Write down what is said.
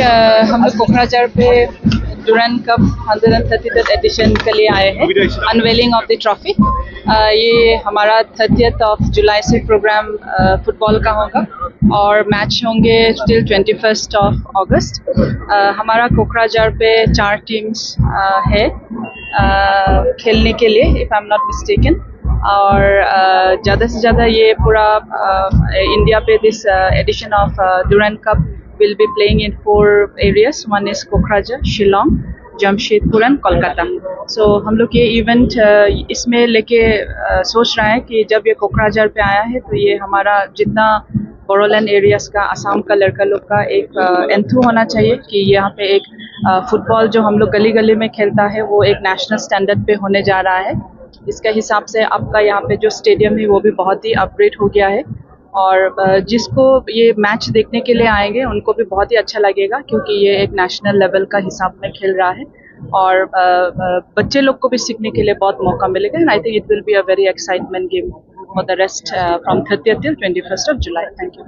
हम लोग कोकराझार पे डुरंड कप 133th एडिशन के लिए आए हैं, अनवेलिंग ऑफ द ट्रॉफी। ये हमारा 30th ऑफ जुलाई से प्रोग्राम फुटबॉल का होगा और मैच होंगे टिल 21st ऑफ अगस्त। हमारा कोकराझार पे 4 टीम्स है खेलने के लिए, if I am not mistaken. और ज़्यादा से ज़्यादा ये पूरा इंडिया पे this edition of Durand Cup will be playing in 4 areas. One is Kokrajhar, Shillong, Jamshedpur and Kolkata. So हम लोग ये इवेंट इसमें लेके सोच रहे हैं कि जब ये कोकराझार पे आया है तो ये हमारा जितना बोरोलैंड एरियाज का, असम का लड़का लोग का एक एंथू होना चाहिए कि यहाँ पे एक फुटबॉल जो हम लोग गली गली में खेलता है वो एक नेशनल स्टैंडर्ड पे होने जा रहा है। इसका हिसाब से आपका यहाँ पे जो स्टेडियम है वो भी बहुत ही अपग्रेड हो गया है और जिसको ये मैच देखने के लिए आएंगे उनको भी बहुत ही अच्छा लगेगा क्योंकि ये एक नेशनल लेवल का हिसाब में खेल रहा है और बच्चे लोग को भी सीखने के लिए बहुत मौका मिलेगा। And I think it will be a very excitement game for the rest from 30th till 21st of July. Thank you.